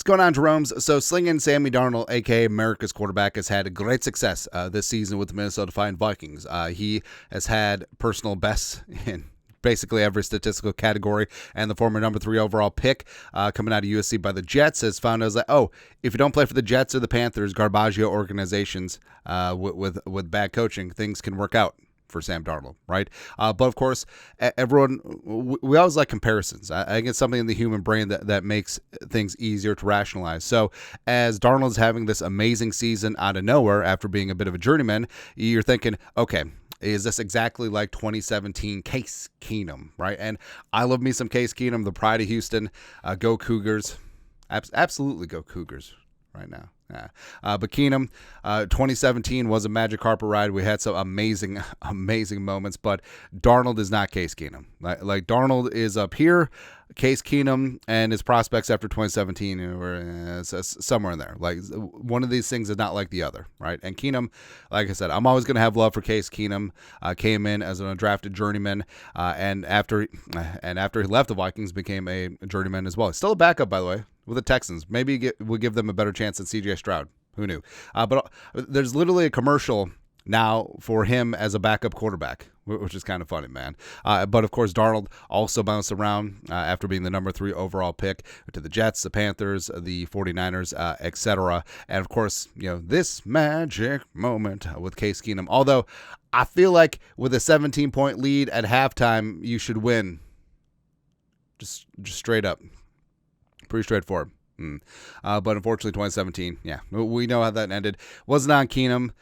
going on, Jerome's? So slinging Sammy Darnold, a.k.a. America's quarterback, has had great success this season with the Minnesota Vikings. He has had personal bests in basically every statistical category, and the former number 3 overall pick coming out of USC by the Jets has found out that, if you don't play for the Jets or the Panthers, Garbaggio organizations with bad coaching, things can work out for Sam Darnold, right? But of course, everyone, we always like comparisons. I think it's something in the human brain that makes things easier to rationalize. So as Darnold's having this amazing season out of nowhere after being a bit of a journeyman, you're thinking, okay, is this exactly like 2017 Case Keenum, right? And I love me some Case Keenum, the pride of Houston. Go Cougars. Absolutely go Cougars right now. Yeah. But Keenum, 2017 was a magic carpet ride. We had some amazing, amazing moments, but Darnold is not Case Keenum. Like Darnold is up here. Case Keenum and his prospects after 2017 were somewhere in there. Like one of these things is not like the other, right? And Keenum, like I said, I'm always going to have love for Case Keenum. Came in as an undrafted journeyman, and after he left the Vikings, became a journeyman as well. Still a backup, by the way, with the Texans. Maybe we'll give them a better chance than C.J. Stroud. Who knew? But there's literally a commercial now for him as a backup quarterback, which is kind of funny, man. But of course, Darnold also bounced around after being the number 3 overall pick to the Jets, the Panthers, the 49ers, etc. And of course, this magic moment with Case Keenum. Although I feel like with a 17-point lead at halftime, you should win. Just straight up. Pretty straightforward. But unfortunately, 2017, we know how that ended. Wasn't on Keenum.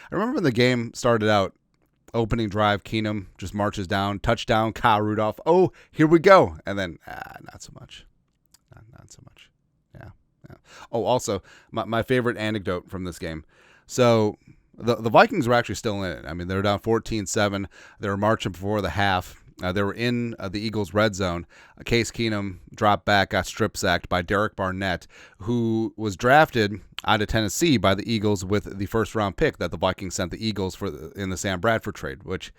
I remember when the game started out, opening drive, Keenum just marches down, touchdown, Kyle Rudolph. Oh, here we go. And then, not so much. Not so much. Yeah. Oh, also, my favorite anecdote from this game. So the Vikings were actually still in it. I mean, they were down 14-7. They were marching before the half. They were in the Eagles' red zone. Case Keenum dropped back, got strip sacked by Derek Barnett, who was drafted out of Tennessee by the Eagles with the first-round pick that the Vikings sent the Eagles in the Sam Bradford trade, which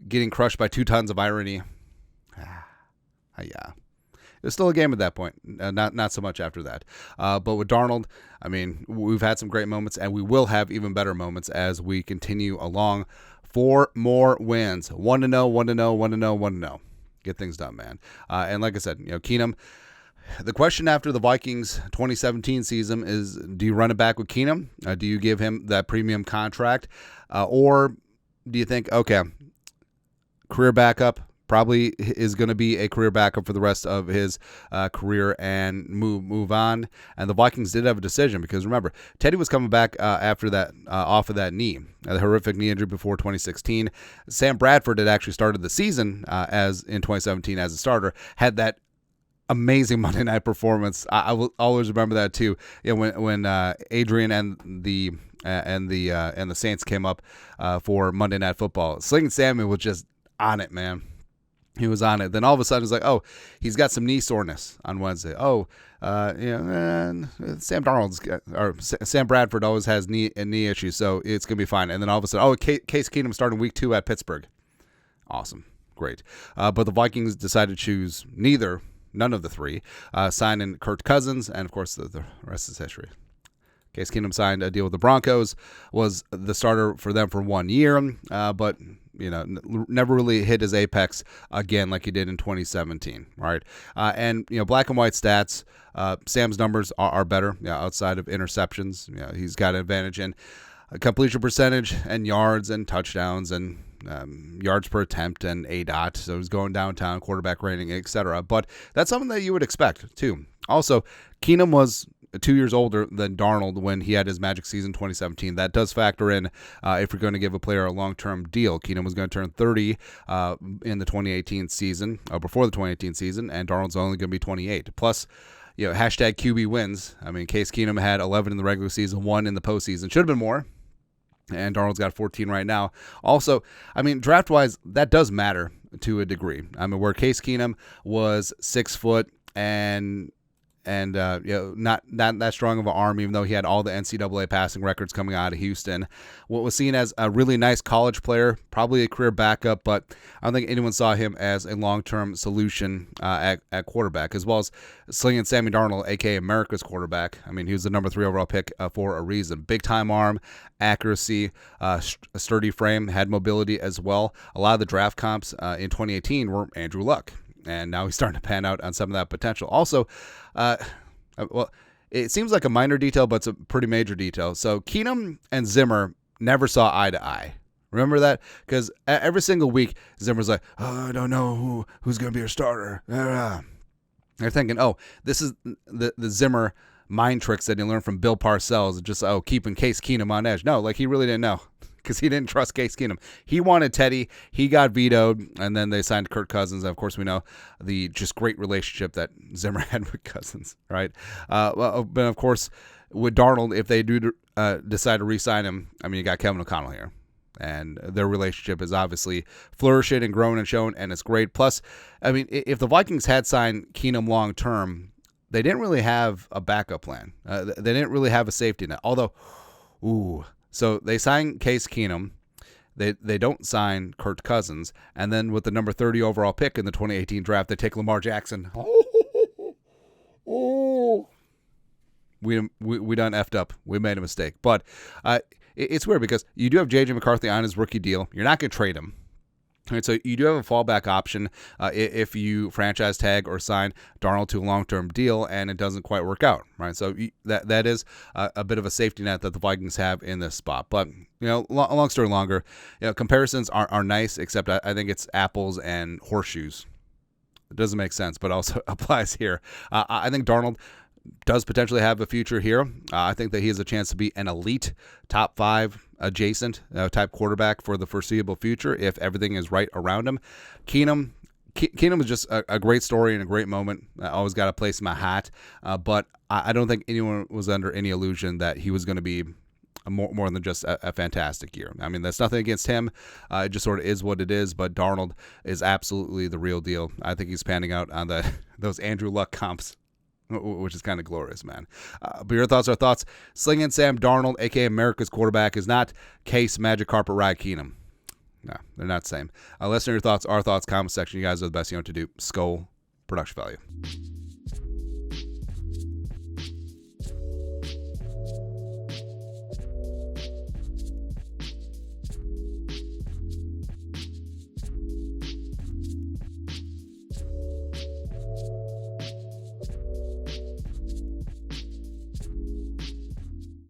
getting crushed by 2 tons of irony. Yeah. It was still a game at that point, not so much after that. But with Darnold, I mean, we've had some great moments, and we will have even better moments as we continue along. 4 more wins. 1-0, 1-0, 1-0, 1-0. Get things done, man. And like I said, Keenum, the question after the Vikings 2017 season is, do you run it back with Keenum? Do you give him that premium contract? Or do you think, okay, career backup, probably is going to be a career backup for the rest of his career and move on. And the Vikings did have a decision because, remember, Teddy was coming back after that off of that knee, the horrific knee injury before 2016. Sam Bradford had actually started the season as in 2017 as a starter, had that amazing Monday night performance. I will always remember that too. When Adrian and the Saints came up for Monday Night Football, Slinging Sammy was just on it, man. He was on it. Then all of a sudden, it's like, he's got some knee soreness on Wednesday. Sam Bradford always has knee issues, so it's gonna be fine. And then all of a sudden, Case Keenum starting week 2 at Pittsburgh. Awesome, great. But the Vikings decided to choose none of the 3, signing Kirk Cousins, and of course the rest is history. Case Keenum signed a deal with the Broncos, was the starter for them for 1 year, but never really hit his apex again like he did in 2017, right? And black and white stats, Sam's numbers are better outside of interceptions. He's got an advantage in completion percentage and yards and touchdowns and yards per attempt and ADOT. So he's going downtown, quarterback rating, etc. But that's something that you would expect too. Also, Keenum was 2 years older than Darnold when he had his magic season 2017. That does factor in if you're going to give a player a long-term deal. Keenum was going to turn 30 in the 2018 season, before the 2018 season, and Darnold's only going to be 28. Plus, hashtag QB wins. I mean, Case Keenum had 11 in the regular season, 1 in the postseason. Should have been more. And Darnold's got 14 right now. Also, I mean, draft-wise, that does matter to a degree. I mean, where Case Keenum was 6 foot and not that strong of an arm, even though he had all the NCAA passing records coming out of Houston. What was seen as a really nice college player, probably a career backup, but I don't think anyone saw him as a long-term solution at quarterback, as well as slinging Sammy Darnold, a.k.a. America's quarterback. I mean, he was the number 3 overall pick for a reason. Big-time arm, accuracy, a sturdy frame, had mobility as well. A lot of the draft comps in 2018 were Andrew Luck, and now he's starting to pan out on some of that potential. Also, well, it seems like a minor detail, but it's a pretty major detail. So Keenum and Zimmer never saw eye to eye. Remember that? Because every single week, Zimmer's like, oh, I don't know who's going to be your starter. They're thinking, oh, this is the Zimmer mind tricks that he learned from Bill Parcells. Just, keeping Case Keenum on edge. No, like he really didn't know, because he didn't trust Case Keenum. He wanted Teddy. He got vetoed, and then they signed Kirk Cousins. And of course, we know the just great relationship that Zimmer had with Cousins, right? But of course, with Darnold, if they do decide to re-sign him, I mean, you got Kevin O'Connell here. And their relationship is obviously flourishing and growing and showing, and it's great. Plus, I mean, if the Vikings had signed Keenum long-term, they didn't really have a backup plan. They didn't really have a safety net. Although, so they sign Case Keenum. They don't sign Kirk Cousins. And then with the number 30 overall pick in the 2018 draft, they take Lamar Jackson. We done effed up. We made a mistake. But it's weird because you do have J.J. McCarthy on his rookie deal. You're not going to trade him. All right, so you do have a fallback option if you franchise tag or sign Darnold to a long-term deal and it doesn't quite work out, right? So that is a bit of a safety net that the Vikings have in this spot. But, long story longer, comparisons are nice, except I think it's apples and horseshoes. It doesn't make sense, but also applies here. I think Darnold does potentially have a future here. I think that he has a chance to be an elite top 5 adjacent type quarterback for the foreseeable future if everything is right around him. Keenum is just a great story and a great moment. I always got a place in my hat, but I don't think anyone was under any illusion that he was going to be more than just a fantastic year. I mean, that's nothing against him. It just sort of is what it is, but Darnold is absolutely the real deal. I think he's panning out on those Andrew Luck comps, which is kind of glorious, man. But your thoughts are thoughts. Slinging Sam Darnold, a.k.a. America's quarterback, is not Case Magic Carpet Ride Keenum. No, they're not the same. Listen to your thoughts, our thoughts, comment section. You guys are the best you know what to do. Skull production value.